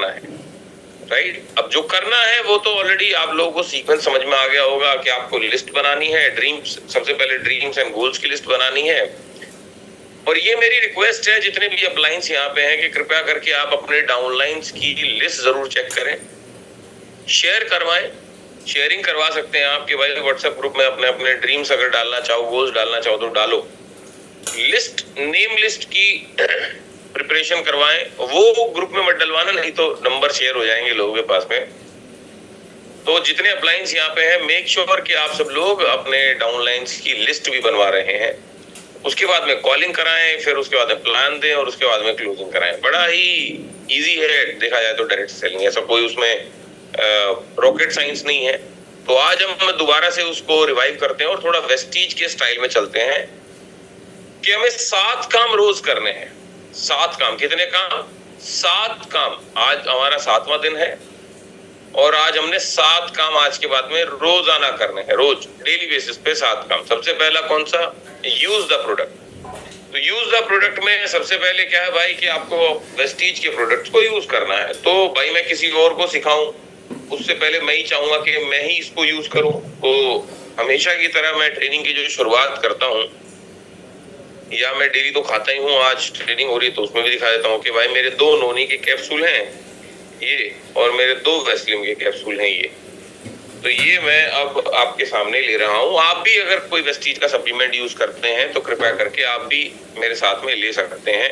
करना है, राइट। अब जो करना है वो तो ऑलरेडी आप लोगों को सीक्वेंस समझ में आ गया होगा कि आपको लिस्ट बनानी है, ड्रीम्स, सबसे पहले ड्रीम्स एंड गोल्स की लिस्ट बनानी है। और ये मेरी रिक्वेस्ट है जितने भी अपलाइंस यहाँ पे हैं कि कृपया करके आप अपने डाउनलाइंस की लिस्ट जरूर चेक करें, शेयर करवाएं। शेयरिंग करवा सकते हैं आप कि भाई व्हाट्सएप ग्रुप में अपने अपने ड्रीम्स अगर डालना चाहो, गोल्स डालना चाहो तो डालो। लिस्ट, नेम लिस्ट की प्रिपरेशन करवाएं, वो ग्रुप में मत डलवाना, नहीं तो नंबर शेयर हो जाएंगे लोगों के पास में। तो जितने अपलाइंस यहाँ पे हैं, मेक श्योर कि आप सब लोग अपने डाउनलाइंस की लिस्ट भी बनवा रहे हैं। उसके बाद में कॉलिंग कराएं, फिर उसके बाद में प्लान दें और उसके बाद में क्लोजिंग कराएं। बड़ा ही इजी है देखा जाए तो डायरेक्ट सेलिंग, ऐसा कोई उसमें रॉकेट साइंस नहीं है। तो आज हम दोबारा से उसको रिवाइव करते हैं और थोड़ा वेस्टीज के स्टाइल में चलते हैं कि हमें 7 काम रोज करने हैं। 7 काम, कितने काम? 7 काम। आज हमारा 7वां दिन है और आज हमने 7 काम आज के बाद में रोजाना करने हैं, रोज डेली बेसिस पे 7 काम। सबसे पहला कौन सा? Use the product. तो यूज द प्रोडक्ट में सबसे पहले क्या है भाई कि आपको वेस्टीज के प्रोडक्ट्स को यूज करना है। तो भाई मैं किसी और को सिखाऊं उससे पहले मैं ही चाहूंगा कि मैं ही इसको यूज करूं। तो हमेशा की तरह मैं ट्रेनिंग की जो शुरुआत करता हूं, या मैं डेली तो खाता ही हूं, आज ट्रेनिंग हो रही है तो उसमें भी दिखा देता हूं कि भाई मेरे 2 नोनी के कैप्सूल हैं ये, और मेरे 2 वेस्लिन के कैप्सूल हैं ये। तो ये मैं अब आपके सामने ले रहा हूं। आप भी अगर कोई वेस्टीज का सप्लीमेंट यूज करते हैं तो कृपया करके आप भी मेरे साथ में ले सकते हैं।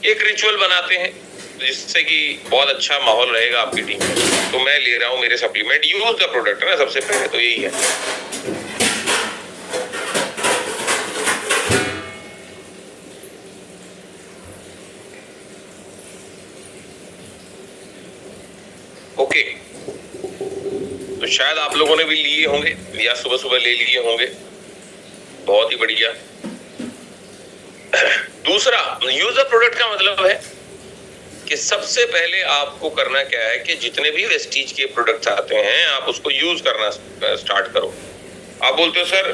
एक रिचुअल बनाते हैं जिससे कि बहुत अच्छा माहौल रहेगा आपकी टीम में। तो मैं ले रहा हूं मेरे सप्लीमेंट, यूज द प्रोडक्ट है ना, सबसे पहले तो यही है। ओके, तो शायद आप लोगों ने भी लिए होंगे या सुबह सुबह ले लिए होंगे, बहुत ही बढ़िया। दूसरा, यूज द प्रोडक्ट का मतलब है कि सबसे पहले आपको करना क्या है कि जितने भी वेस्टीज के प्रोडक्ट्स आते हैं आप उसको यूज करना स्टार्ट करो। आप बोलते हो सर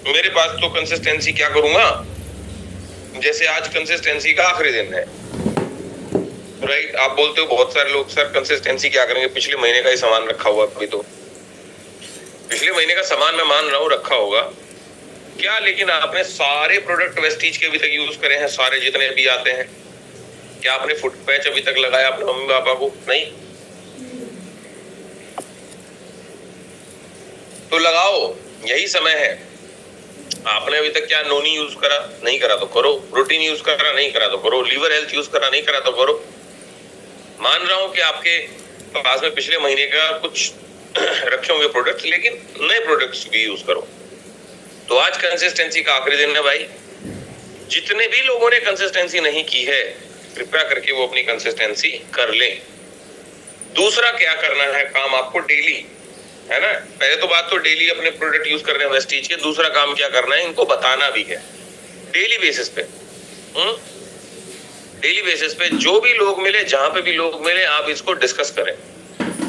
मेरे पास तो कंसिस्टेंसी क्या करूंगा, जैसे आज कंसिस्टेंसी का आखिरी दिन है, राइट। आप बोलते हो बहुत सारे लोग सर कंसिस्टेंसी क्या करेंगे, पिछले महीने का ही सामान रखा हुआ, अभी तो पिछले महीने का सामान मैं मान रहा हूँ रखा होगा क्या, लेकिन आपने सारे प्रोडक्ट वेस्टीज के अभी तक यूज करे हैं, सारे जितने भी आते हैं? क्या आपने फुट पैच अभी तक लगाया अपने मम्मी पापा को? नहीं। तो लगाओ, यही समय है। आपने अभी तक क्या नोनी यूज करा? नहीं करा तो करो। प्रोटीन यूज करा? नहीं करा तो करो। लीवर हेल्थ यूज करा? नहीं करा तो करो। मान रहा हूं कि आपके पास में पिछले महीने का कुछ रखे होंगे प्रोडक्ट्स, लेकिन नए प्रोडक्ट्स भी यूज करो। तो आज कंसिस्टेंसी का आखिरी दिन है भाई। जितने भी लोगों ने कंसिस्टेंसी नहीं की है कृपया करके वो अपनी कंसिस्टेंसी कर लें। दूसरा क्या करना है काम आपको डेली, है ना। पहले तो बात तो डेली अपने प्रोडक्ट यूज कर रहे हैं वेस्टीज के, दूसरा काम क्या करना है, इनको बताना भी है डेली बेसिस पे। डेली बेसिस पे जो भी लोग मिले, जहां पे भी लोग मिले, आप इसको डिस्कस करें।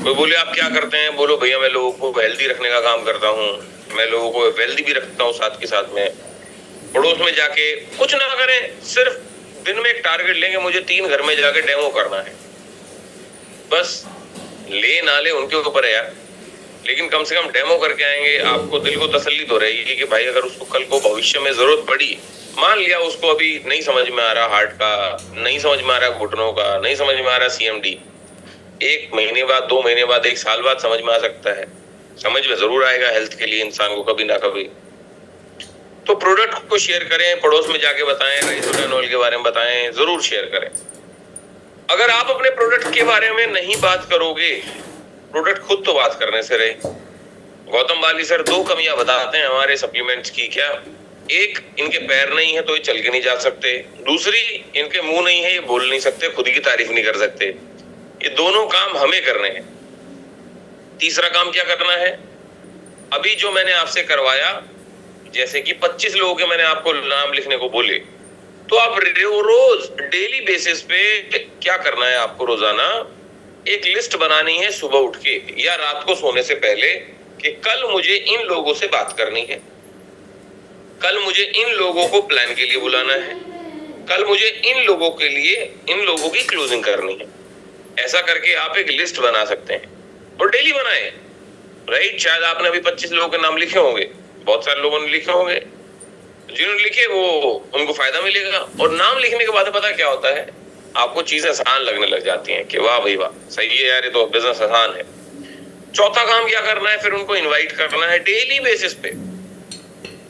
कोई बोले आप क्या करते हैं, बोलो भैया मैं लोगों को हेल्दी रखने का काम करता हूँ, मैं लोगों को वेल्दी भी रखता हूँ साथ के साथ में। पड़ोस में जाके कुछ ना करें, सिर्फ दिन में एक टारगेट लेंगे, मुझे 3 घर में जाके डेमो करना है। बस ले ना ले उनके ऊपर है यार, लेकिन कम से कम डेमो करके आएंगे, आपको दिल को तसल्ली तो रहेगी कि भाई अगर उसको कल को भविष्य में जरूरत पड़ी, मान लिया उसको अभी नहीं समझ में आ रहा हार्ट का, नहीं समझ में आ रहा घुटनों का, नहीं समझ में आ रहा CMD, 1 महीने बाद, 2 महीने बाद, 1 साल बाद समझ में आ सकता है। समझ में जरूर आएगा हेल्थ के लिए इंसान को कभी ना कभी। तो प्रोडक्ट को शेयर करें, पड़ोस में जाके बताएं, रेसोटानॉल के बारे में बताएं, जरूर शेयर करें। अगर आप अपने प्रोडक्ट के बारे में नहीं बात करोगे, प्रोडक्ट खुद तो बात करने से रहे। गौतम बाली सर 2 कमियां बताते हैं हमारे सप्लीमेंट्स की। क्या? एक, इनके पैर नहीं है तो ये चल के नहीं जा सकते। दूसरी, इनके मुंह नहीं है, ये बोल नहीं सकते, खुद की तारीफ नहीं कर सकते। ये दोनों काम हमें करने हैं। तीसरा काम क्या करना है, अभी जो मैंने आपसे करवाया, जैसे कि 25 लोगों के मैंने आपको नाम लिखने को बोले, तो आप रोज डेली बेसिस पे क्या करना है, आपको रोजाना एक लिस्ट बनानी है सुबह उठ के या रात को सोने से पहले कि कल मुझे इन लोगों से बात करनी है, कल मुझे इन लोगों को प्लान के लिए बुलाना है, कल मुझे इन लोगों के लिए इन लोगों की क्लोजिंग करनी है। ऐसा करके आप एक लिस्ट बना सकते हैं और डेली बनाएं, राइट। शायद आपने अभी 25 लोगों के नाम लिखे होंगे, बहुत सारे लोगों ने लिखे होंगे, जिन्होंने लिखे वो उनको फायदा मिलेगा। और नाम लिखने के बाद पता क्या होता है, आपको चीजें आसान लगने लग जाती हैं कि वाह भाई वाह, सही है यार, ये तो बिजनेस आसान है। चौथा काम क्या करना है, फिर उनको इनवाइट करना है डेली बेसिस पे,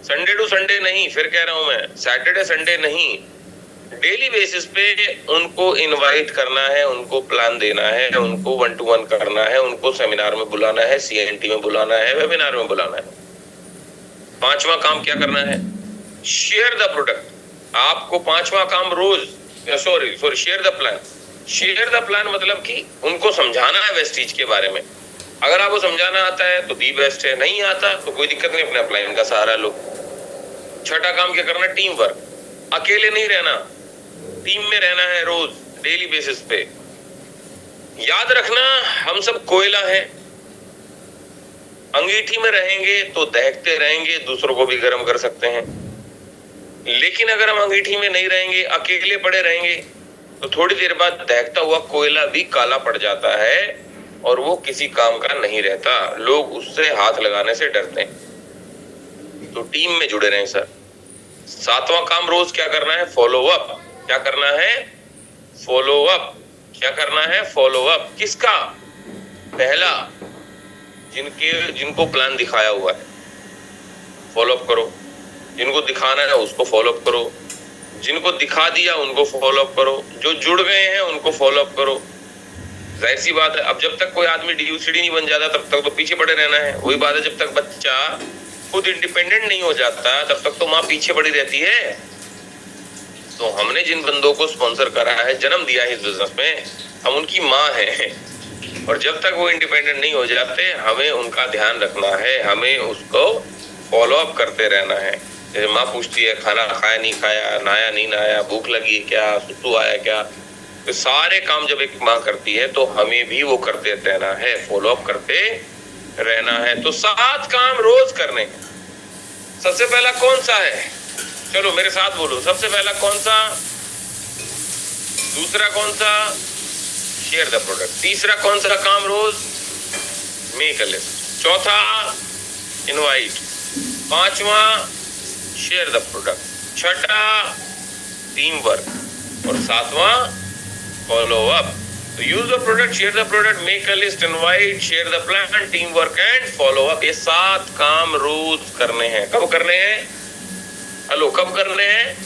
संडे टू संडे नहीं, फिर कह रहा हूं मैं, सैटरडे संडे नहीं, डेली बेसिस पे उनको इनवाइट करना है, उनको प्लान देना है, उनको 1 to 1 करना है, उनको सेमिनार में बुलाना है, CNT में बुलाना है, वेबिनार में बुलाना है। पांचवा काम क्या करना है, शेयर द प्रोडक्ट। आपको पांचवा काम रोज, sorry share the plan. Share the plan मतलब कि उनको समझाना है वेस्टीज के बारे में। अगर आपको समझाना आता है तो दी बेस्ट है, नहीं आता तो कोई दिक्कत नहीं, अपने अपलाइन का सहारा लो। छठा काम क्या करना, टीम वर्क। अकेले नहीं रहना, टीम में रहना है रोज डेली बेसिस पे। याद रखना हम सब कोयला है, अंगीठी में रहेंगे तो दहकते रहेंगे, दूसरों को भी गर्म कर सकते हैं। लेकिन अगर हम अंगीठी में नहीं रहेंगे, अकेले पड़े रहेंगे, तो थोड़ी देर बाद दहकता हुआ कोयला भी काला पड़ जाता है और वो किसी काम का नहीं रहता, लोग उससे हाथ लगाने से डरते हैं। तो टीम में जुड़े रहें सर। सातवां काम रोज क्या करना है, फॉलो अप। क्या करना है, फॉलो अप। क्या करना है, फॉलो अप। किसका, पहला जिनको प्लान दिखाया हुआ है फॉलो अप करो, जिनको दिखाना है उसको फॉलो अप करो, जिनको दिखा दिया उनको फॉलो अप करो, जो जुड़ गए हैं उनको फॉलो अप करो। जाहिर सी बात है, अब जब तक कोई आदमी DUCD नहीं बन जाता तब तक तो पीछे पड़े रहना है। वही बात है, जब तक बच्चा खुद इंडिपेंडेंट नहीं हो जाता तब तक तो माँ पीछे पड़ी रहती है। तो हमने जिन बंदों को स्पॉन्सर करा है, जन्म दिया है इस बिजनेस में, हम उनकी माँ हैं, और जब तक वो इंडिपेंडेंट नहीं हो जाते हमें उनका ध्यान रखना है, हमें उसको फॉलो अप करते रहना है। जैसे माँ पूछती है खाना खाया नहीं खाया, नहाया नहीं नहाया, भूख लगी क्या, सुसु आया क्या, तो सारे काम जब एक माँ करती है तो हमें भी वो करते रहना है, फॉलो अप करते रहना है। तो 7 काम रोज करने हैं। सबसे पहला कौन सा है, चलो मेरे साथ बोलो, सबसे पहला कौन सा, दूसरा कौन सा, शेयर द प्रोडक्ट। तीसरा कौन सा काम रोज, मेक अ लिस्ट। चौथा इनवाइट। पांचवा शेयर द प्रोडक्ट। छठा टीम वर्क। और सातवां फॉलो अप। तो use the product, share the product, make a list, invite, share the plan, team work and follow up. ये 7 काम रोज करने हैं। कब करने हैं, हेलो, कब करने हैं,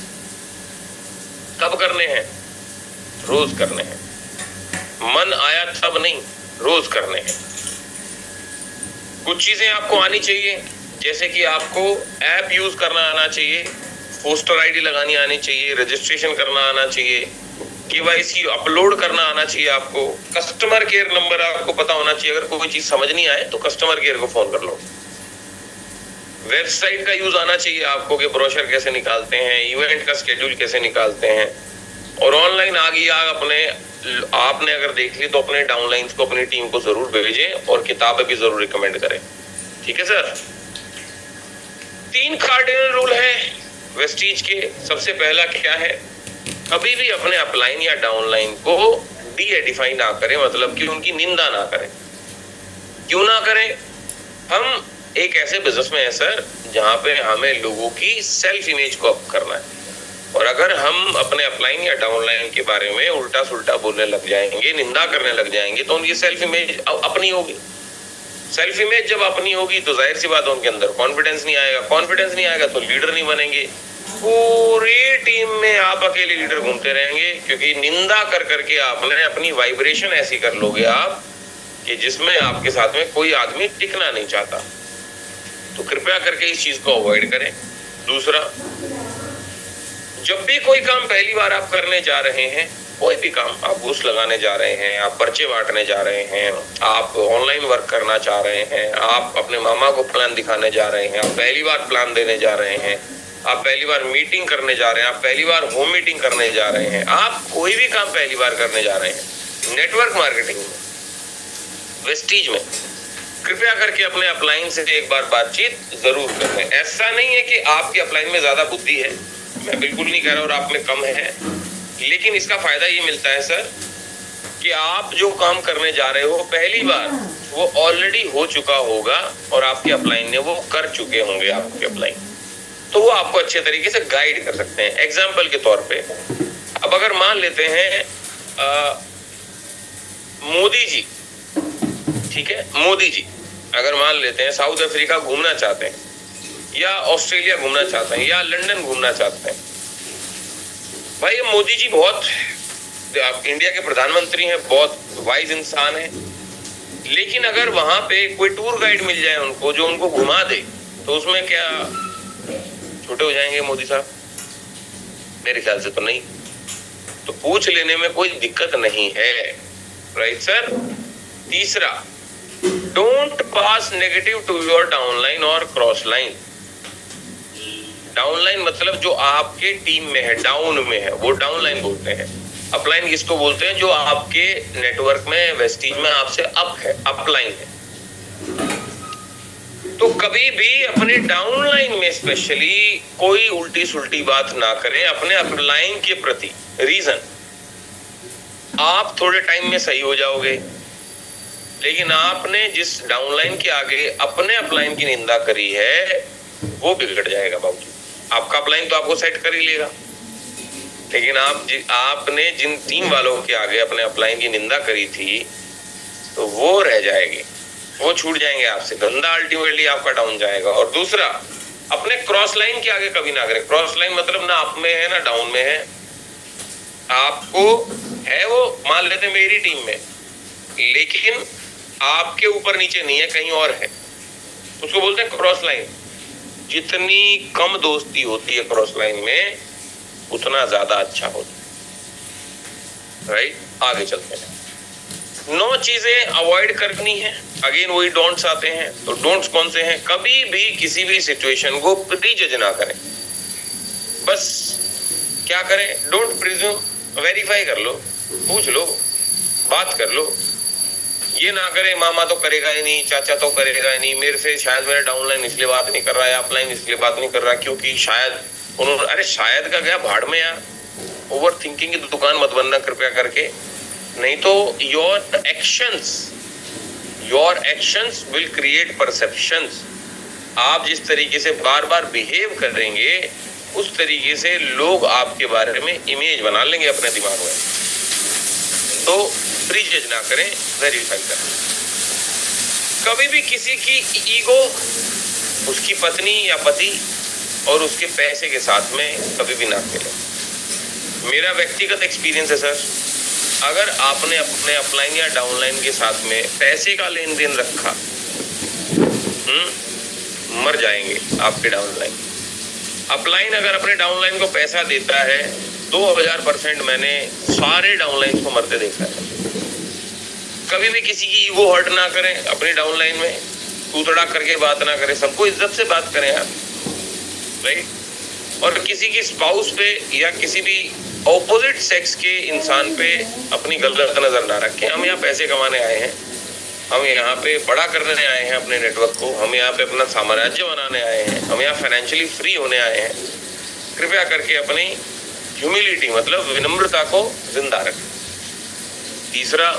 कब करने हैं, रोज करने हैं। मन आया तब नहीं, रोज करने हैं। कुछ चीजें आपको आनी चाहिए, जैसे कि आपको ऐप यूज करना आना चाहिए, पोस्टर आईडी लगानी आनी चाहिए, रजिस्ट्रेशन करना आना चाहिए, KYC अपलोड करना आना चाहिए, आपको कस्टमर केयर नंबर आपको पता होना चाहिए। अगर कोई चीज समझ नहीं आए तो कस्टमर केयर को फोन कर लो। वेबसाइट का यूज आना चाहिए आपको कि ब्रोशर कैसे निकालते हैं, इवेंट का स्केड्यूल कैसे निकालते हैं। और ऑनलाइन आ गई आग, अपने आपने अगर देख ली तो अपने डाउनलाइंस को अपनी टीम को जरूर भेजें और किताबें भी जरूर रिकमेंड करें, ठीक है सर। 3 कार्डिनल रूल है वेस्टीज के। सबसे पहला क्या है, कभी भी अपने अपलाइन या डाउनलाइन को डी-एडिफाई ना करें, मतलब कि उनकी निंदा ना करें। क्यों ना करें, हम एक ऐसे बिजनेस में है सर जहां पे हमें लोगों की सेल्फ इमेज को अप करना है, और अगर हम अपने अपलाइन या डाउनलाइन के बारे में उल्टा सुल्टा बोलने लग जाएंगे, निंदा करने लग जाएंगे, तो उनकी सेल्फ इमेज अपनी होगी। सेल्फ इमेज जब अपनी होगी तो जाहिर सी बात है उनके अंदर कॉन्फिडेंस नहीं आएगा, कॉन्फिडेंस नहीं आएगा तो लीडर नहीं बनेंगे। पूरी टीम में आप अकेले लीडर घूमते रहेंगे, क्योंकि निंदा कर करके आपने अपनी वाइब्रेशन ऐसी कर लोगे आप कि जिसमें आपके साथ में कोई आदमी टिकना नहीं चाहता। तो कृपया करके इस चीज को अवॉइड करें। दूसरा, जब भी कोई काम पहली बार आप करने जा रहे हैं, कोई भी काम, आप बूस्ट लगाने जा रहे हैं, आप पर्चे बांटने जा रहे हैं, आप ऑनलाइन वर्क करना चाह रहे हैं, आप अपने मामा को प्लान दिखाने जा रहे हैं, आप पहली बार प्लान देने जा रहे हैं, आप पहली बार मीटिंग करने जा रहे हैं, आप पहली बार होम मीटिंग करने जा रहे हैं, आप कोई भी काम पहली बार करने जा रहे हैं, नेटवर्क मार्केटिंग में, वेस्टीज में, कृपया करके अपने अपलाइन से एक बार बातचीत जरूर करें। ऐसा नहीं है कि आपके अपलाइन में ज्यादा बुद्धि है, मैं बिल्कुल नहीं कह रहा, और आप में कम है, लेकिन इसका फायदा ये मिलता है सर कि आप जो काम करने जा रहे हो पहली बार वो ऑलरेडी हो चुका होगा और आपके अपलाइन ने वो कर चुके होंगे आपके अपलाइन, तो वो आपको अच्छे तरीके से गाइड कर सकते हैं। एग्जाम्पल के तौर पे अब अगर मान लेते हैं मोदी जी, ठीक है, मोदी जी अगर मान लेते हैं साउथ अफ्रीका घूमना चाहते हैं या ऑस्ट्रेलिया घूमना चाहते हैं या लंदन घूमना चाहते हैं, भाई ये मोदी जी बहुत इंडिया के प्रधानमंत्री हैं, बहुत वाइज इंसान है, लेकिन अगर वहां पे कोई टूर गाइड मिल जाए उनको जो उनको घुमा दे, तो उसमें क्या छोटे हो जाएंगे मोदी साहब? मेरे ख्याल से तो नहीं। तो पूछ लेने में कोई दिक्कत नहीं है, राइट सर। तीसरा, don't pass negative to your downline और क्रॉस लाइन। डाउनलाइन मतलब जो आपके टीम में है, डाउन में है, वो डाउनलाइन बोलते हैं। अपलाइन किसको बोलते हैं? जो आपके नेटवर्क में वेस्टीज में आपसे अप है, अपलाइन है। तो कभी भी अपने डाउनलाइन में स्पेशली कोई उल्टी सुल्टी बात ना करें अपने अपलाइन के प्रति। रीजन, आप थोड़े टाइम में सही हो जाओगे, लेकिन आपने जिस डाउनलाइन के आगे अपने अपलाइन की निंदा करी है वो बिगड़ जाएगा बाबूजी। आपका अपलाइन तो आपको सेट कर ही लेगा, लेकिन आपने जिन टीम वालों के आगे अपने अपलाइन की निंदा करी थी तो वो रह जाएगी, वो छूट जाएंगे आपसे, धंधा अल्टीमेटली आपका डाउन जाएगा। और दूसरा, अपने क्रॉस लाइन के आगे कभी ना करें। क्रॉस लाइन मतलब ना अप में है ना डाउन में है, आपको है वो मान लेते मेरी टीम में, लेकिन आपके ऊपर नीचे नहीं है, कहीं और है, उसको बोलते हैं क्रॉस लाइन। जितनी कम दोस्ती होती है क्रॉस लाइन में उतना ज्यादा अच्छा होता है, राइट। आगे चलते हैं। 9 चीजें अवॉइड करनी है। अगेन वही डोंट्स आते हैं। तो डोंट्स कौन से हैं? कभी भी किसी भी सिचुएशन को प्रीजज ना करें। बस क्या करें? डोंट प्रिज्यूम, वेरीफाई कर लो, पूछ लो, बात कर लो। ये ना करें मामा तो करेगा ही नहीं, चाचा तो करेगा ही नहीं, मेरे से शायद मेरा डाउनलाइन इसलिए बात नहीं कर रहा है, अपलाइन इसलिए बात नहीं कर रहा क्योंकि शायद उन्होंने, अरे शायद का गया भाड़ में यार। ओवर थिंकिंग की दुकान मत बनना कृपया करके, नहीं तो your actions will create perceptions. आप जिस तरीके से बार बार बिहेव करेंगे उस तरीके से लोग आपके बारे में इमेज बना लेंगे अपने दिमाग में। तो प्रीजज ना करें, वेरीफाई करें। कभी भी किसी की ईगो, उसकी पत्नी या पति और उसके पैसे के साथ में कभी भी ना खेलें। मेरा व्यक्तिगत एक्सपीरियंस है सर, अगर आपने अपने अपलाइन या डाउनलाइन के साथ में पैसे का लेन देन रखा, मर जाएंगे आपके डाउनलाइन। अपलाइन अगर अपने डाउनलाइन को पैसा देता है 2000% मैंने सारे डाउनलाइन को मरते देखा है। कभी भी किसी की ईगो हर्ट ना करें अपनी डाउनलाइन में, तूतड़ा करके बात ना करें, सबको इज्जत से बात करें आप, राइट। और किसी की स्पाउस पे या किसी भी ऑपोजिट सेक्स के इंसान पे अपनी गलत नजर ना रखें। हम यहाँ पैसे कमाने आए हैं, हम यहाँ पे बड़ा करने आए हैं अपने नेटवर्क को, हम यहाँ पे अपना साम्राज्य बनाने आए हैं, हम यहाँ फाइनेंशियली फ्री होने आए हैं। कृपया करके अपनी ह्यूमिलिटी मतलब विनम्रता को जिंदा रखें। तीसरा,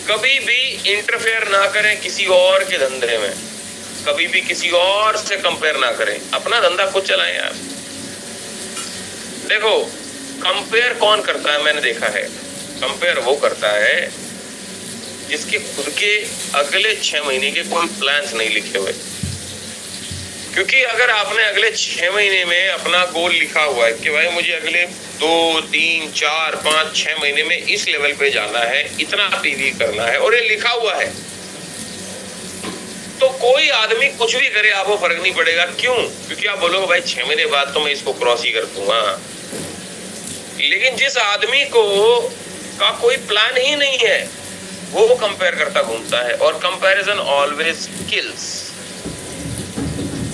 कभी भी इंटरफेयर ना करें किसी और के धंधे में, कभी भी किसी और से कंपेयर ना करें, अपना धंधा खुद चलाएं यार। देखो, कंपेयर कौन करता है? मैंने देखा है, कंपेयर वो करता है जिसके खुद के अगले 6 महीने के कोई प्लान्स नहीं लिखे हुए। क्योंकि अगर आपने अगले 6 महीने में अपना गोल लिखा हुआ है कि भाई मुझे अगले 2, 3, 4, 5, 6 महीने में इस लेवल पे जाना है, इतना पीवी करना है, और ये लिखा हुआ है, तो कोई आदमी कुछ भी करे आपको फर्क नहीं पड़ेगा। क्यों? क्योंकि आप बोलोगे भाई 6 महीने बाद तो मैं इसको क्रॉस ही कर दूंगा। लेकिन जिस आदमी को का कोई प्लान ही नहीं है वो कंपेयर करता घूमता है, और कंपैरिजन ऑलवेज किल्स।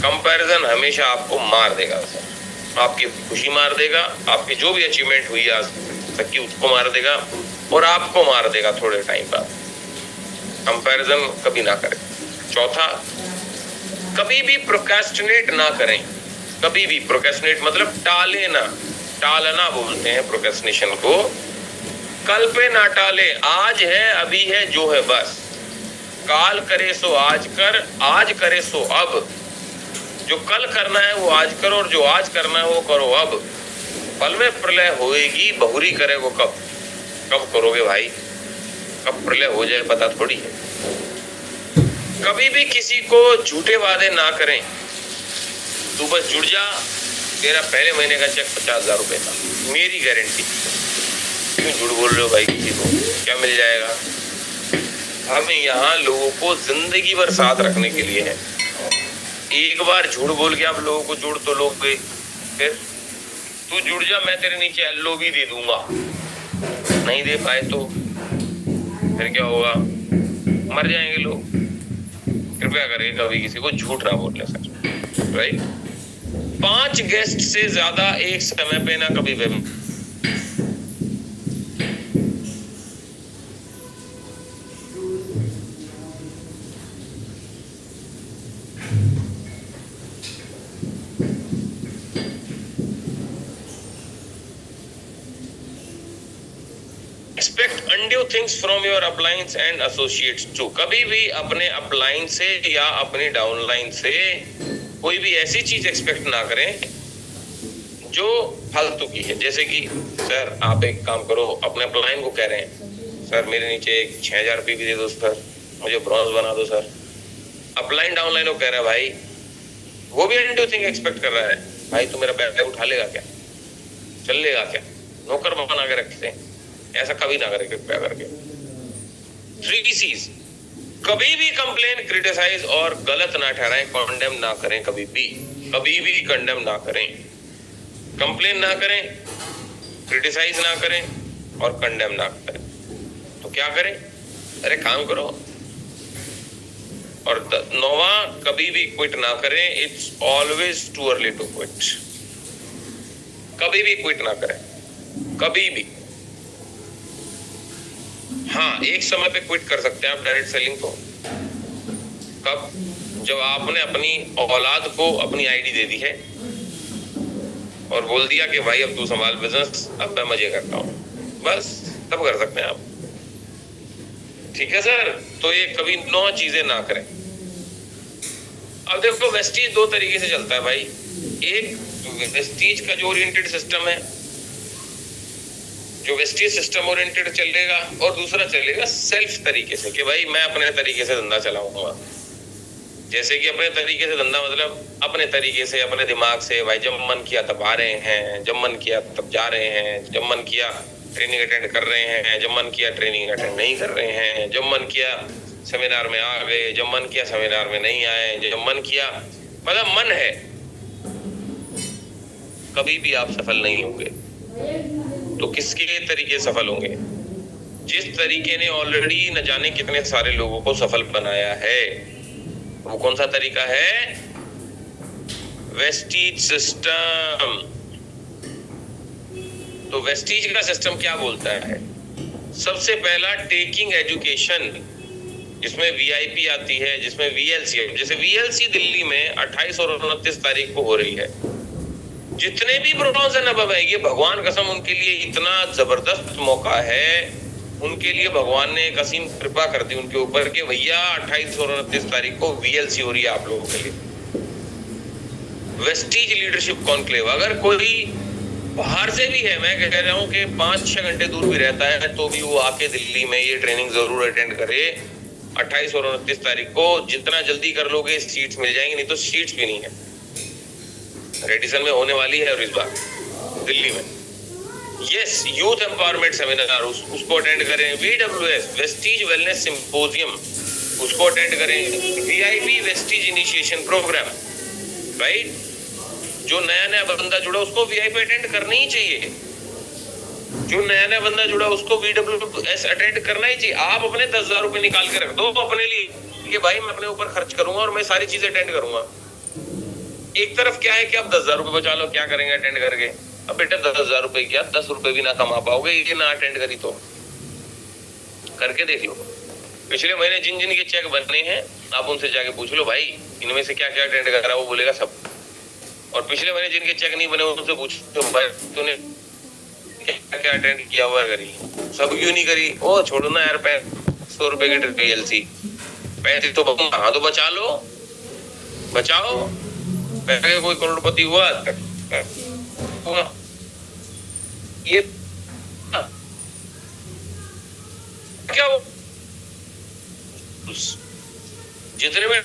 कंपैरिजन हमेशा आपको मार देगा सर, आपकी खुशी मार देगा, आपकी जो भी अचीवमेंट हुई आज तक की उसको मार देगा, और आपको मार देगा थोड़े टाइम बाद। कंपैरिजन कभी ना करें। चौथा, कभी भी प्रोक्रेस्टिनेट ना करें। कभी भी प्रोक्रेस्टिनेट मतलब टाले ना, टालना बोलते हैं प्रोक्रेस्टिनेशन को। कल पे ना टाले, आज है अभी है जो है बस। काल करे सो आज कर, आज करे सो अब। जो कल करना है वो आज करो, और जो आज करना है वो करो अब। पल में प्रलय होएगी, बहुरी करे वो कब। कब करोगे भाई, कब प्रलय हो जाए पता थोड़ी है। कभी भी किसी को झूठे वादे ना करें। तू बस जुड़ जा, तेरा पहले महीने का चेक 50,000 रुपए का, मेरी गारंटी। क्यों झूठ बोल रहे हो भाई, किसी को क्या मिल जाएगा? हम यहाँ लोगों को जिंदगी भर साथ रखने के लिए है। एक बार झूठ बोल के आप लोगों को जोड़ तो लोग गए, फिर तू जुड़ जा, मैं तेरे नीचे एल्लो भी दे दूंगा। नहीं दे पाए तो फिर क्या होगा? मर जाएंगे लोग। कृपया करके कभी किसी को झूठ ना बोलने सर, राइट? 5 गेस्ट से ज्यादा एक समय पे ना कभी भी। Expect undue things from your uplines and associates too. कभी भी अपने अपलाइन से या अपनी डाउनलाइन से कोई भी ऐसी चीज एक्सपेक्ट ना करें जो फालतू की है। जैसे कि सर आप एक काम करो, अपने अपलाइन को कह रहे हैं सर मेरे नीचे एक 6,000 रुपये भी दे दो सर, मुझे ब्रॉन्ज बना दो सर। अपलाइन डाउनलाइन को कह रहा है भाई, वो भी अनड्यू थिंग एक्सपेक्ट कर रहा है, भाई तू मेरा बैग उठा लेगा क्या, चल लेगा क्या, नौकर बना के रखते हैं। ऐसा कभी ना करें कृपया करके। 3 C's, कभी भी कंप्लेन, क्रिटिसाइज और गलत ना ठहराएं, कंडेम ना करें, कभी भी कंडेम ना करें। कंप्लेन ना करें, क्रिटिसाइज ना करें और कंडेम ना करें। तो क्या करें? अरे काम करो। और 9वां, कभी भी क्विट ना करें। It's always too early to quit. कभी भी क्विट ना करें, कभी भी। हाँ, एक समय पे क्विट कर सकते हैं आप डायरेक्ट सेलिंग को। कब? जब आपने अपनी औलाद को अपनी आईडी दे दी है और बोल दिया कि भाई अब तू संभाल बिजनेस, अब मैं मजे करता हूँ, बस तब कर सकते हैं आप। ठीक है सर? तो ये कभी 9 चीजें ना करें। अब देखो वेस्टीज 2 तरीके से चलता है भाई। एक वेस्टीज का जो ओरिएंटेड सिस्टम है, जो वेस्टीज सिस्टम ओरिएंटेड चलेगा, और दूसरा चलेगा सेल्फ तरीके से कि भाई मैं अपने तरीके से धंधा चलाऊंगा। जैसे कि अपने तरीके से धंधा मतलब अपने तरीके से, अपने दिमाग से, भाई जब मन किया तब आ रहे हैं, जब मन किया तब जा रहे हैं, जब मन किया ट्रेनिंग अटेंड कर रहे हैं, जब मन किया ट्रेनिंग अटेंड नहीं कर रहे हैं, जब मन किया सेमिनार में आ गए, जब मन किया सेमिनार में नहीं आए, जब मन किया, मतलब मन है। कभी भी आप सफल नहीं होंगे। तो किसके तरीके सफल होंगे? जिस तरीके ने ऑलरेडी न जाने कितने सारे लोगों को सफल बनाया है। वो कौन सा तरीका है? Vestige system. तो वेस्टीज का सिस्टम क्या बोलता है? सबसे पहला टेकिंग एजुकेशन, जिसमें वीआईपी आती है, जिसमें वीएलसी, जैसे वीएलसी दिल्ली में 28 और 29 तारीख को हो रही है। जितने भी ब्रॉन्ज एंड अबव है, ये भगवान कसम उनके लिए इतना जबरदस्त मौका है। उनके लिए भगवान ने एक असीम कृपा कर दी उनके ऊपर कि भैया 28 और 29 तारीख को वीएलसी हो रही है आप लोगों के लिए, वेस्टीज लीडरशिप कॉन्क्लेव। अगर कोई बाहर से भी है, मैं कह रहा हूँ कि 5-6 घंटे दूर भी रहता है, तो भी वो आके दिल्ली में ये ट्रेनिंग जरूर अटेंड करे। 28 और 29 तारीख को जितना जल्दी कर लोगे सीट्स मिल जाएंगी, नहीं तो सीट्स भी नहीं है। रेडिसन में होने वाली है और इस बार दिल्ली में यस यूथ एम्पावरमेंट सेमिनार, उसको अटेंड करें। VWS वेस्टीज वेलनेस सिंपोजियम, उसको अटेंड करें। VIP Vestige initiation programme, right? जो नया बंदा जुड़ा उसको VIP अटेंड करना ही चाहिए। जो नया बंदा जुड़ा उसको VWS अटेंड करना ही चाहिए। आप अपने 10,000 रुपए निकाल के रख दो अपने लिए कि भाई मैं अपने ऊपर खर्च करूंगा और मैं सारी चीजें अटेंड करूंगा। एक तरफ क्या है कि आप 10,000 रुपए बचा लो, क्या करेंगे अटेंड करके? अब बेटा 10,000 रुपए क्या 10 रुपए भी ना कमा पाओगे ये ना अटेंड करी तो। करके देख लो। पिछले महीने जिन जिन के चेक बने हैं आप उनसे जाके पूछ लो भाई इनमें से क्या क्या अटेंड करा, वो बोलेगा सब। और पिछले महीने जिनके चेक नहीं बने उनसे पूछो भाई तूने क्या अटेंड किया हुआ करी, सब क्यों नहीं करी? ओ छोड़ो ना यार, 100 रुपए की पीएलसी 35 तो हाँ तो बचा लो, बचाओ पैसे। कोई करोड़पति हुआ ये क्या वो जितने में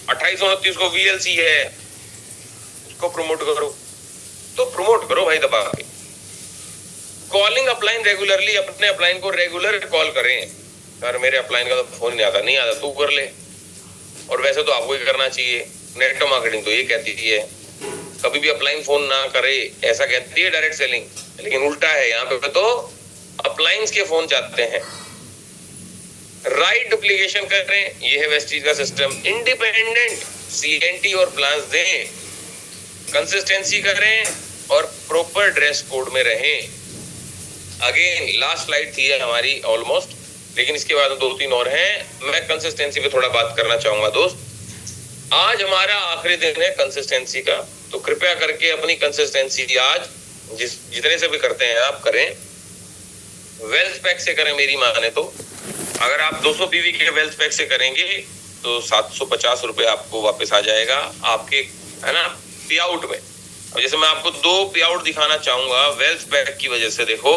2829 को वीएलसी है, उसको प्रमोट करो तो प्रमोट करो भाई दबा के। कॉलिंग अपलाइन रेगुलरली, अपने अपलाइन को रेगुलर कॉल करें। यार मेरे अपलाइन का तो फोन नहीं आता, नहीं आता तू कर ले। और वैसे तो आपको ही करना चाहिए, नेटवर्क मार्केटिंग तो ये कहती है कभी भी अपलाइन फोन ना करे, ऐसा कहती है डायरेक्ट सेलिंग। लेकिन उल्टा है, यहाँ पे तो अपलाइंस के फोन चाहते हैं। राइट डुप्लीकेशन करें, ये है वेस्टीज का सिस्टम। इंडिपेंडेंट सीएनटी और प्लान्स दें, कंसिस्टेंसी करें और प्रॉपर ड्रेस कोड में रहें। अगेन लास्ट स्लाइड थी हमारी ऑलमोस्ट, लेकिन इसके बाद 2-3 और हैं। मैं कंसिस्टेंसी पे थोड़ा बात करना चाहूंगा दोस्त। आज हमारा आखिरी दिन है कंसिस्टेंसी का, तो कृपया करके अपनी कंसिस्टेंसी आज जितने से भी करते हैं आप करें। वेल्थ पैक से करें मेरी माने तो। अगर आप 200 पीवी के वेल्थ पैक से करेंगे तो 750 रुपए आपको वापस आ जाएगा आपके, है ना, पे आउट में। अब जैसे मैं आपको 2 पे आउट दिखाना चाहूंगा वेल्थ पैक की वजह से। देखो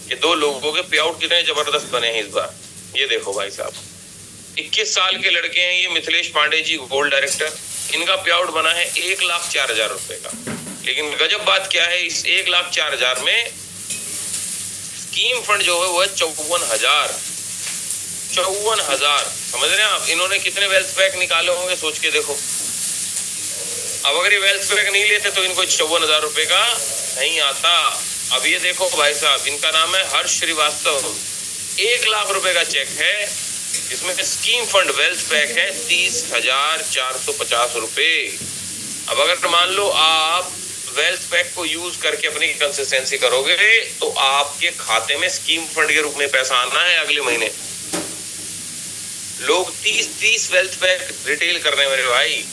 ये 2 लोगों के पे आउट कितने जबरदस्त बने हैं इस बार। ये देखो भाई साहब, 21 साल के लड़के हैं ये, मिथिलेश पांडे जी गोल्ड डायरेक्टर। इनका पे आउट बना है 1,04,000 रुपए का। लेकिन गजब बात क्या है, इस 1,04,000 में स्कीम फंड जो है वो है 54,000। समझ रहे हैं आप? इन्होंने कितने वेल्थ पैक निकाले होंगे सोच के देखो। अब अगर ये वेल्थ पैक नहीं लेते तो इनको 54,000 रुपए का नहीं आता। अब ये देखो भाई साहब, इनका नाम है हर्ष श्रीवास्तव। 1 लाख रुपए का चेक है, इसमें स्कीम फंड वेल्थ पैक है 30,450 रुपए। अब अगर मान लो आप वेल्थ पैक को यूज करके अपनी कंसिस्टेंसी करोगे तो आपके खाते में स्कीम फंड के रूप में पैसा आना है अगले महीने। लोग 30 वेल्थ पैक रिटेल कर रहे हैं मेरे भाई,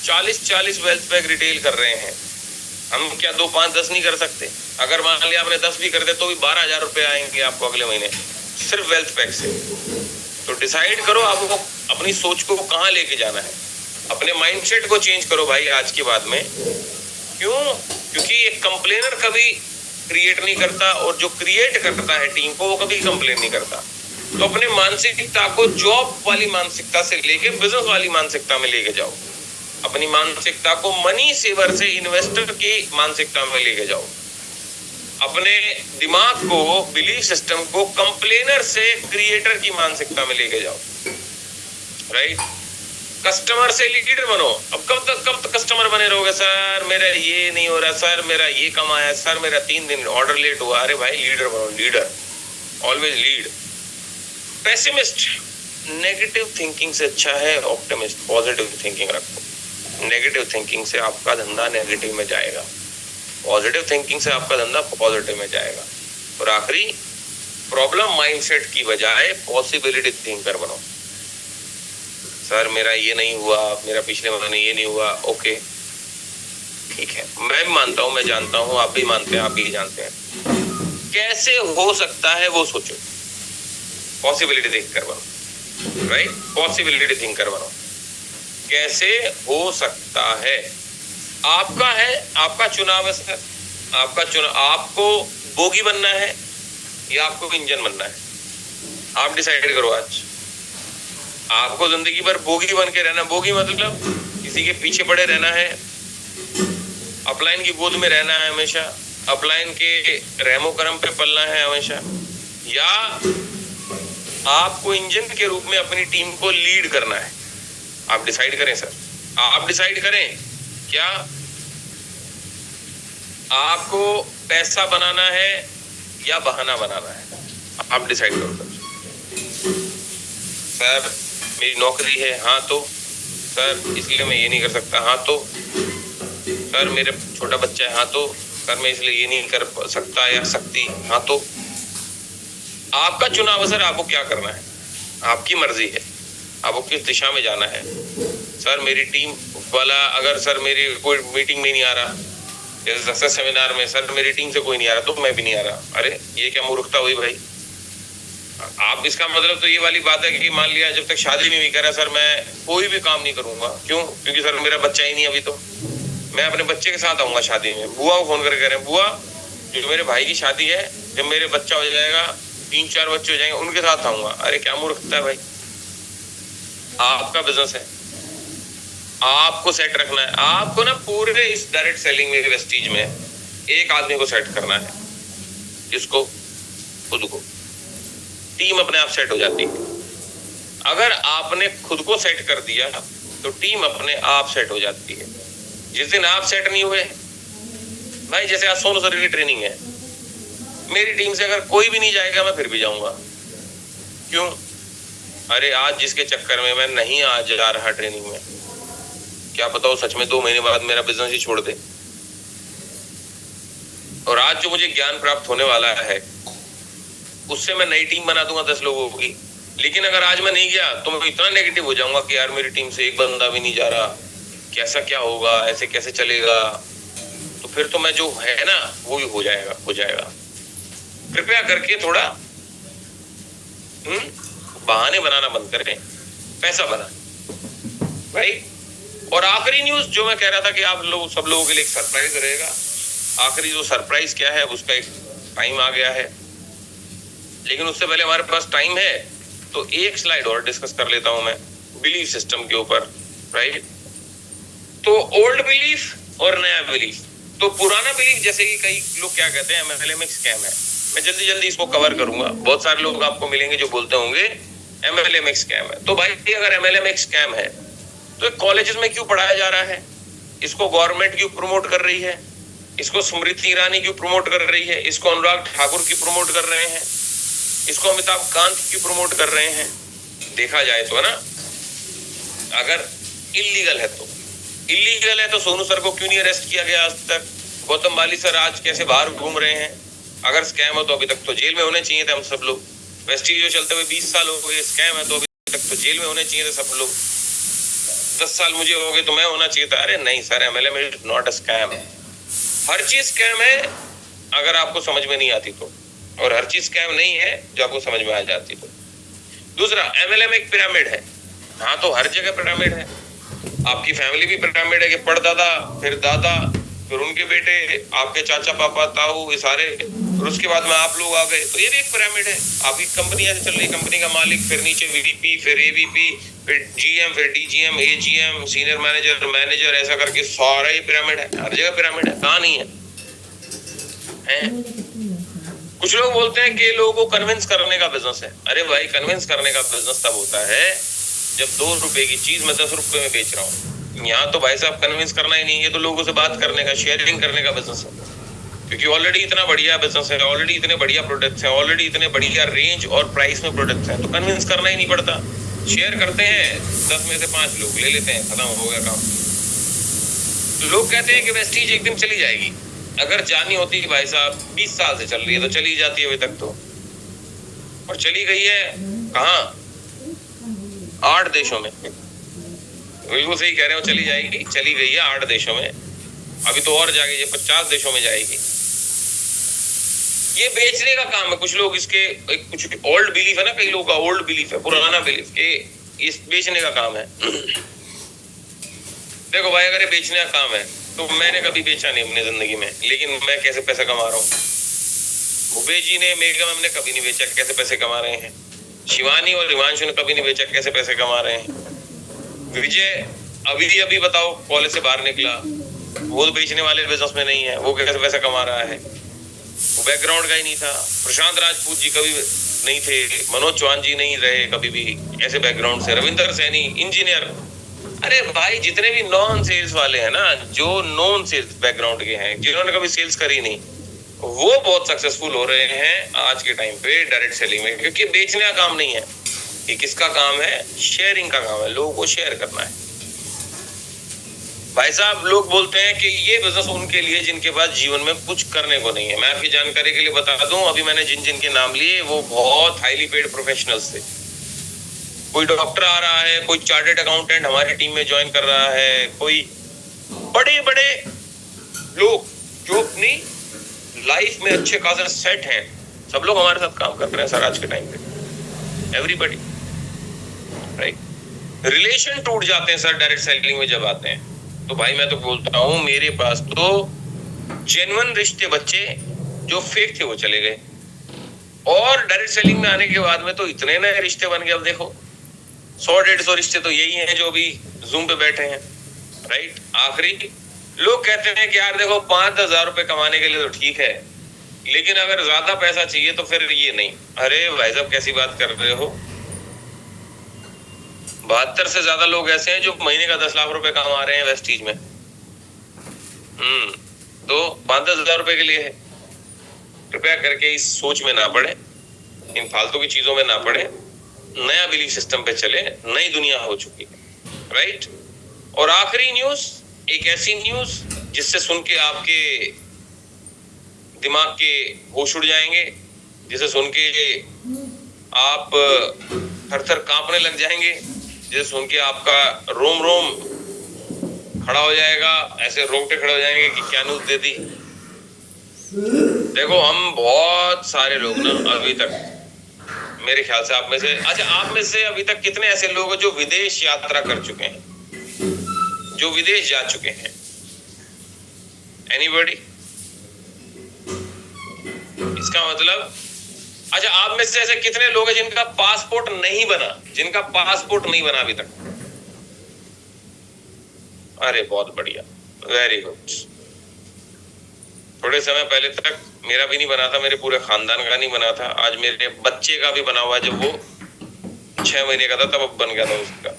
40 वेल्थ पैक रिटेल कर रहे हैं। हम क्या 2, 5, 10 नहीं कर सकते? अगर मान लिया आपने 10 भी कर दे तो भी 12,000 रुपए आएंगे आपको अगले महीने सिर्फ वेल्थ पैक से। तो डिसाइड करो आपको अपनी सोच को कहाँ लेके जाना है, अपने माइंडसेट को चेंज करो भाई आज के बाद में। क्यों? क्योंकि एक कंप्लेनर कभी क्रिएट नहीं करता और जो क्रिएट करता है टीम को वो कभी कंप्लेन नहीं करता। तो अपने मानसिकता को जॉब वाली मानसिकता से लेके बिजनेस वाली मानसिकता में लेके जाओ। अपनी मानसिकता को मनी सेवर से इन्वेस्टर की मानसिकता में लेके जाओ। अपने दिमाग को, बिलीफ सिस्टम को कंप्लेनर से क्रिएटर की मानसिकता में लेके जाओ। राइट? कस्टमर से लीडर बनो। अब कब तक कस्टमर बने रहोगे? सर मेरा ये नहीं हो रहा, सर मेरा ये कम आया, सर मेरा 3 दिन ऑर्डर लेट हुआ। अरे भाई लीडर बनो, leader, always lead. Pessimist, negative thinking से अच्छा है ऑप्टिमिस्ट। पॉजिटिव थिंकिंग रखो। नेगेटिव थिंकिंग से आपका धंधा नेगेटिव में जाएगा, पॉजिटिव थिंकिंग से आपका धंधा पॉजिटिव में जाएगा। और आखिरी, प्रॉब्लम माइंडसेट की बजाय पॉसिबिलिटी थिंकर बनो। सर मेरा ये नहीं हुआ, मेरा पिछले महीने ये नहीं हुआ। ओके ठीक है, मैं भी मानता हूं, मैं जानता हूं, आप भी मानते हैं, आप भी जानते हैं। कैसे हो सकता है वो सोचो, पॉसिबिलिटी थिंकर बनो। राइट? पॉसिबिलिटी थिंकर बनो। कैसे हो सकता है? आपका है, आपका चुनाव है सर। आपका चुनाव, आपको बोगी बनना है या आपको इंजन बनना है? आप डिसाइड करो आज। आपको जिंदगी भर बोगी बन के रहना, बोगी मतलब किसी के पीछे पड़े रहना है, अपलाइन की गोद में रहना है हमेशा, अपलाइन के रहमो करम पे पलना है हमेशा, या आपको इंजन के रूप में अपनी टीम को लीड करना है? आप डिसाइड करें सर, आप डिसाइड करें। क्या आपको पैसा बनाना है या बहाना बनाना है? आप डिसाइड करो सर। मेरी नौकरी है, हाँ तो सर इसलिए मैं ये नहीं कर सकता, हाँ तो सर मेरा छोटा बच्चा है, हाँ तो सर मैं इसलिए ये नहीं कर सकता या सकती। हाँ तो आपका चुनाव सर, आपको क्या करना है, आपकी मर्जी है, आपको किस दिशा में जाना है। सर मेरी टीम वाला अगर सर मेरी कोई मीटिंग में नहीं आ रहा, जैसे सक्सेस सेमिनार में सर मेरी टीम से कोई नहीं आ रहा तो मैं भी नहीं आ रहा, अरे ये क्या मूर्खता हुई भाई। आप इसका मतलब तो ये वाली बात है कि मान लिया जब तक शादी नहीं करा सर मैं कोई भी काम नहीं करूंगा, क्यों? क्योंकि सर मेरा बच्चा ही नहीं अभी, तो मैं अपने बच्चे के साथ आऊंगा शादी में। बुआ को फोन करके कह रहे हैं बुआ जो मेरे भाई की शादी है, जब मेरे बच्चा हो जाएगा, 3-4 बच्चे हो जाएंगे, उनके साथ आऊंगा। अरे क्या मूर्खता है भाई। आपका बिजनेस है, आपको सेट रखना है। आपको ना पूरे इस डायरेक्ट सेलिंग में, वेस्टीज में एक आदमी को सेट करना है, किसको? खुद को। टीम अपने आप सेट हो जाती है। अगर आपने खुद को सेट कर दिया तो टीम अपने आप सेट हो जाती है। जिस दिन आप सेट नहीं हुए भाई, जैसे आज सोनू सर की ट्रेनिंग है, मेरी टीम से अगर कोई भी नहीं जाएगा मैं फिर भी जाऊंगा। क्यों? अरे आज जिसके चक्कर में मैं नहीं आज जा रहा ट्रेनिंग में, क्या बताओ सच में 2 महीने बाद मेरा बिजनेस ही छोड़ दे। और आज जो मुझे ज्ञान प्राप्त होने वाला है उससे मैं नई टीम बना दूंगा 10 लोगों की। लेकिन अगर आज मैं नहीं गया तो मैं इतना नेगेटिव हो जाऊंगा कि यार मेरी टीम से एक बंदा भी नहीं जा रहा, कैसा क्या होगा, ऐसे कैसे चलेगा। तो फिर तो मैं जो है ना वो भी हो जाएगा। कृपया करके थोड़ा बहाने बनाना बंद करें, पैसा बना भाई। और आखिरी न्यूज जो मैं कह रहा था कि आप लोग सब लोगों के लिए एक सरप्राइज रहेगा। आखिरी जो सरप्राइज क्या है उसका एक टाइम आ गया है, लेकिन उससे पहले हमारे पास टाइम है तो एक स्लाइड और डिस्कस कर लेता हूं मैं बिलीफ सिस्टम के ऊपर, राइट। तो ओल्ड बिलीफ और नया बिलीफ। तो पुराना बिलीफ, जैसे कि कई लोग क्या कहते हैं MLM एक स्कैम है, मैं जल्दी इसको कवर करूंगा। बहुत सारे लोग आपको मिलेंगे जो बोलते होंगे MLM एक स्कैम है। तो भाई अगर MLM एक स्कैम है तो कॉलेजेस में क्यों पढ़ाया जा रहा है? इसको गवर्नमेंट क्यों प्रमोट कर रही है? इसको स्मृति ईरानी क्यों प्रमोट कर रही है? इसको अनुराग ठाकुर क्यों प्रमोट कर रहे हैं? इसको अमिताभ कांत क्यों प्रमोट कर रहे हैं? देखा जाए तो है ना, अगर इलीगल है तो सोनू सर को क्यों नहीं अरेस्ट किया गया आज तक? गौतम बाली सर आज कैसे बाहर घूम रहे हैं? अगर स्कैम हो तो अभी तक तो जेल में होने चाहिए थे हम सब लोग। वेस्टीज जो चलते हुए 20 साल हो गए, स्कैम है तो अभी तक तो जेल में होने चाहिए थे सब लोग। 10 साल मुझे हो गए तो मैं होना चाहिए था। अरे नहीं sir, MLM is not a scam. हर चीज स्कैम है अगर आपको समझ में नहीं आती तो, और हर चीज स्कैम नहीं है जो आपको समझ में आ जाती तो। दूसरा, MLM एक पिरामिड है। हाँ तो हर जगह पिरामिड है। आपकी फैमिली भी पिरामिड है कि परदादा, फिर दादा, फिर उनके बेटे, आपके चाचा पापा ताऊ, ये सारे, फिर उसके बाद में आप लोग आ गए, तो ये भी एक पिरामिड है। आपकी कंपनी ऐसे चल रही, कंपनी का मालिक, फिर नीचे VP, फिर AVP, फिर GM, फिर DGM, AGM, सीनियर मैनेजर, ऐसा करके सारा ये पिरामिड है। हर जगह पिरामिड है, कहाँ नहीं है? कुछ लोग बोलते हैं कि लोगों को कन्विंस करने का बिजनेस है। अरे भाई, कन्विंस करने का बिजनेस तब होता है जब 2 रुपए की चीज मैं 10 रुपए में बेच रहा हूँ। यहाँ तो भाई साहब कन्विंस करना ही नहीं, ये तो लोगों से बात करने का, शेयरिंग करने का बिजनेस है। क्योंकि ऑलरेडी इतना बढ़िया बिजनेस है, ऑलरेडी इतने बढ़िया प्रोडक्ट्स हैं, ऑलरेडी इतने बढ़िया रेंज और प्राइस में प्रोडक्ट्स हैं, तो कन्विंस करना ही नहीं पड़ता। शेयर करते हैं, 10 में से 5 लोग ले लेते हैं, खत्म हो गया काम। लोग कहते हैं कि वेस्टीज एक दिन चली जाएगी। अगर जानी होती कि भाई साहब 20 साल से चल रही है तो चली जाती है अभी तक तो, और चली गई है कहाँ? 8 देशों में। बिल्कुल सही कह रहे हो, चली जाएगी, चली गई है 8 देशों में, अभी तो और जाएगी, 50 देशों में जाएगी। ये बेचने का काम है। कुछ लोग इसके कुछ ओल्ड बिलीफ है ना, कई लोगों का ओल्ड बिलीफ है, पुराना बिलीफ के इस बेचने का काम है। देखो भाई, अगर ये बेचने का काम है तो मैंने कभी बेचा नहीं अपनी जिंदगी में, लेकिन मैं कैसे पैसा कमा रहा हूँ। भूपेश जी ने, मेघा मैम ने कभी नहीं बेचा, कैसे पैसे कमा रहे हैं। शिवानी और हिमांशु ने कभी नहीं बेचा, कैसे पैसे कमा रहे हैं। विजय अभी बताओ, कॉलेज से बाहर निकला, वो तो बेचने वाले बिजनेस में नहीं है, वो कैसे पैसा कमा रहा है। वो बैकग्राउंड का ही नहीं था। प्रशांत राजपूत जी कभी नहीं थे, मनोज चौहान जी नहीं रहे कभी भी ऐसे बैकग्राउंड से, रविंदर सैनी इंजीनियर। अरे भाई, जितने भी नॉन सेल्स वाले हैं ना, जो नॉन सेल्स बैकग्राउंड के हैं, जिन्होंने कभी सेल्स करी नहीं, वो बहुत सक्सेसफुल हो रहे हैं आज के टाइम पे डायरेक्ट सेलिंग में। क्योंकि बेचने का काम नहीं है, ये किसका काम है? शेयरिंग का काम है, लोगों को शेयर करना है। भाई साहब लोग बोलते हैं कि ये बिजनेस उनके लिए जिनके पास जीवन में कुछ करने को नहीं है। मैं आपकी जानकारी के लिए बता दूं, अभी मैंने जिन जिन के नाम लिए वो बहुत हाईली पेड प्रोफेशनल्स थे। कोई डॉक्टर आ रहा है, कोई चार्टर्ड अकाउंटेंट हमारी टीम में ज्वाइन कर रहा है, कोई बड़े बड़े लोग जो अपनी लाइफ में अच्छे खासे सेट हैं, सब लोग हमारे साथ काम कर रहे हैं सर आज के टाइम पे। Everybody right. रिलेशन टूट जाते हैं सर डायरेक्ट सेलिंग में जब आते हैं। तो भाई मैं तो बोलता हूं मेरे पास तो जेन्युइन रिश्ते बच्चे, जो फेक थे वो चले गए, और डायरेक्ट सेलिंग में आने के बाद में तो इतने नए रिश्ते बन गए। अब देखो 100-150 रिश्ते तो यही हैं जो अभी जूम पे बैठे हैं राइट। आखिरी लोग कहते हैं कि यार देखो 5,000 रुपए कमाने के लिए तो ठीक है, लेकिन अगर ज्यादा पैसा चाहिए तो फिर ये नहीं। अरे भाई साहब कैसी बात कर रहे हो, 72 से ज्यादा लोग ऐसे हैं जो महीने का 10 लाख रुपए कमा रहे हैं वेस्टीज में। तो 5-10 हजार रुपए के लिए है। कृपया करके इस सोच में ना पड़े, इन फालतू की चीजों में ना पड़े, नया बिलीफ सिस्टम पे चले। नई दुनिया हो चुकी है राइट। और आखिरी न्यूज, एक ऐसी न्यूज जिससे सुन के आपके दिमाग के होश उड़ जाएंगे, जिसे सुन के आप थर-थर कांपने लग जाएंगे, जिसे सुन के आपका रोम रोम खड़ा हो जाएगा, ऐसे रोंगटे खड़े हो जाएंगे कि क्या न्यूज दे दी। देखो हम बहुत सारे लोग ना अभी तक, मेरे ख्याल से आप में से, अच्छा आप में से अभी तक कितने ऐसे लोग हैं जो विदेश यात्रा कर चुके हैं, जो विदेश जा चुके हैं? एनीबॉडी? इसका मतलब, अच्छा आप में से ऐसे कितने लोग हैं जिनका पासपोर्ट नहीं बना, जिनका पासपोर्ट नहीं बना अभी तक? अरे बहुत बढ़िया, वेरी गुड। थोड़े समय पहले तक मेरा भी नहीं बना था, मेरे पूरे खानदान का नहीं बना था, आज मेरे बच्चे का भी बना हुआ है। जब वो 6 महीने का था तब बन गया था उसका।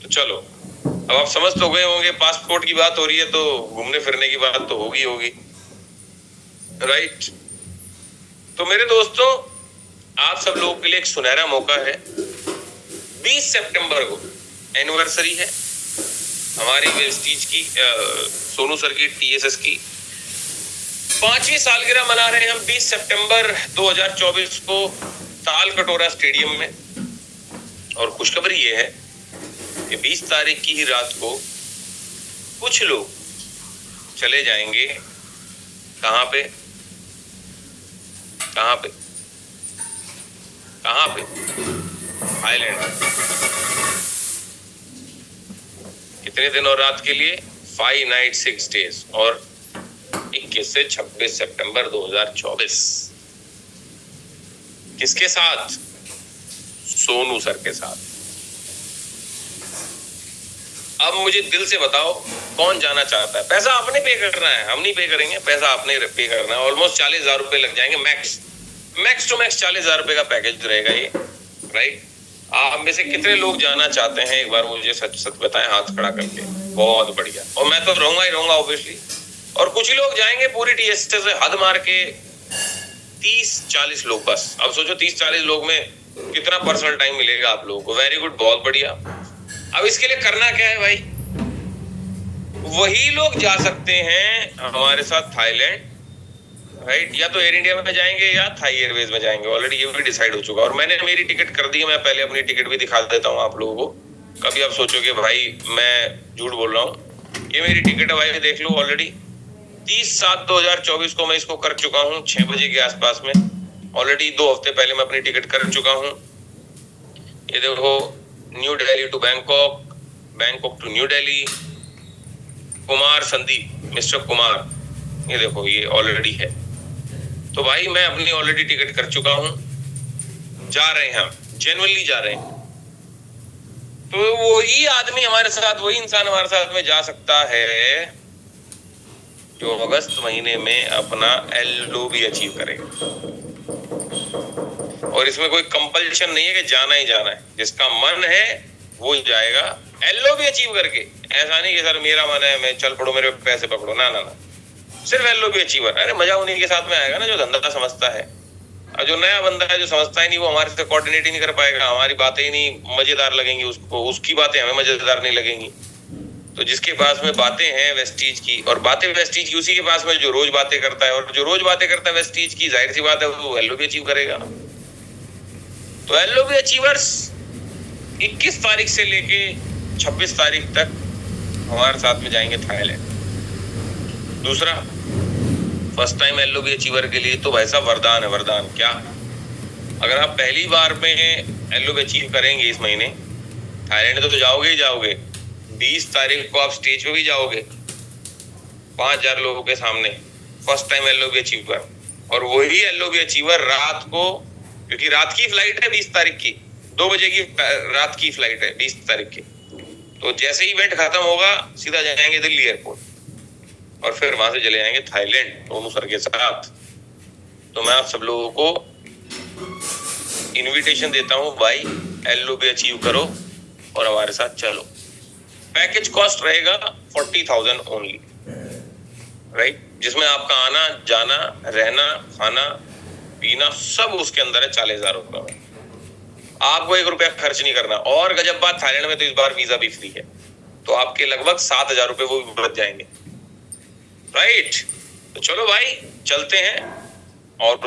तो चलो अब आप समझ तो गए होंगे, पासपोर्ट की बात हो रही है तो घूमने फिरने की बात तो होगी होगी राइट। तो मेरे दोस्तों आप सब लोगों के लिए एक सुनहरा मौका है। 20 सितंबर को एनिवर्सरी है हमारी वेस्टीज की, सोनू सर की, टीएसएस की 5वीं सालगिरह मना रहे हैं हम 20 सितंबर 2024 को ताल कटोरा स्टेडियम में। और खुशखबरी ये है कि 20 तारीख की ही रात को कुछ लोग चले जाएंगे, कहां पे, कहां पे, कहां पे? थाईलैंड। कितने दिन और रात के लिए? 5 नाइट 6 डेज। और 21 से 26 सितंबर 2024। किसके साथ? सोनू सर के साथ। अब मुझे दिल से बताओ कौन जाना चाहता है? पैसा आपने पे करना है, हम नहीं पे करेंगे, पैसा आपने पे करना है। ऑलमोस्ट 40,000 रुपए लग जाएंगे, मैक्स टू मैक्स 40,000 रुपए का पैकेज रहेगा ये राइट। आप में से कितने लोग जाना चाहते हैं एक बार मुझे सच सच बताएं हाथ खड़ा करके। बहुत बढ़िया। और मैं तो रहूंगा ही रहूंगा ऑब्वियसली। और कुछ ही लोग जाएंगे पूरी टीएसएस से हद मार के, 30-40 लोग बस। अब सोचो 30-40 लोग में कितना पर्सनल टाइम मिलेगा आप लोगों को। वेरी गुड, बहुत बढ़िया। अब इसके लिए करना क्या है भाई? वही लोग जा सकते हैं हमारे साथ थाईलैंड राइट, या तो एयर इंडिया में जाएंगे या थाई एयरवेज में जाएंगे। ऑलरेडी ये भी डिसाइड हो चुका। और मैंने मेरी टिकट कर दी है, मैं पहले अपनी टिकट भी दिखा देता हूँ आप लोगों को। कभी आप सोचोगे भाई मैं झूठ बोल रहा हूँ, ये मेरी टिकट है भाई, देख लो। ऑलरेडी 30/7/2024 को मैं इसको कर चुका हूँ 6 बजे के आसपास में। ऑलरेडी 2 हफ्ते पहले मैं अपनी टिकट कर चुका हूँ। ये देखो, New Delhi to Bangkok, Bangkok to New Delhi, Kumar Sandeep, mister Kumar, ये देखो ये ऑलरेडी है। तो भाई मैं अपनी ऑलरेडी टिकट कर चुका हूं। जा रहे हैं हम, जेन्युइनली जा रहे हैं। तो वही आदमी हमारे साथ, वही इंसान हमारे साथ में जा सकता है जो अगस्त महीने में अपना LOB अचीव करेगा। और इसमें कोई कंपल्शन नहीं है कि जाना ही जाना है, जिसका मन है वो जाएगा LOB अचीव करके। ऐसा नहीं कि सर मेरा मन है मैं चल पड़ो मेरे पैसे पकड़ो, ना ना ना, सिर्फ LOB अचीवर। अरे मजा उन्हीं के साथ में आएगा ना जो धंधा समझता है। और जो नया बंदा है जो समझता ही नहीं, वो हमारे से कोऑर्डिनेट ही नहीं कर पाएगा, हमारी बातें ही नहीं मजेदार लगेंगी उसको, उसकी बातें हमें मजेदार नहीं लगेंगी तो जिसके पास में बातें हैं वेस्टीज की, और बातें वेस्टीज की उसी के पास में जो रोज बातें करता है, और जो रोज बातें करता है वेस्टीज की, जाहिर सी बात है वो एलओबी अचीव करेगा। तो एलओबी अचीवर्स 21 तारीख से लेके 26 तारीख तक हमारे साथ में जाएंगे थाईलैंड। दूसरा, फर्स्ट टाइम एलओबी अचीवर के लिए तो भाई साहब वरदान है, वरदान। क्या? अगर आप पहली बार में एलओबी अचीव करेंगे इस महीने, थाईलैंड तो जाओगे ही जाओगे, 20 तारीख को आप स्टेज पे भी जाओगे 5000 लोगों के सामने, फर्स्ट टाइम एलओबी अचीवर। और वही एलओबी अचीवर रात को, क्योंकि रात की फ्लाइट है 20 तारीख की, 2 बजे की रात की फ्लाइट है 20 तारीख की, तो जैसे ही इवेंट खत्म होगा सीधा जाएंगे दिल्ली एयरपोर्ट और फिर वहां से चले जाएंगे थाईलैंड दोनों सर के साथ। तो मैं आप सब लोगों को इनविटेशन देता हूं भाई, एलओबी अचीव करो और हमारे साथ चलो। पैकेज कॉस्ट रहेगा 40,000 ओनली, राइट, जिसमें आपका आना जाना रहना खाना पीना सब उसके अंदर है 40,000 रुपए में। आपको 1 रुपया खर्च नहीं करना। और गजब बात, थाईलैंड में तो इस बार वीजा भी फ्री है, तो आपके लगभग 7,000 रुपए वो भी बच जाएंगे, राइट। तो चलो भाई चलते हैं और उस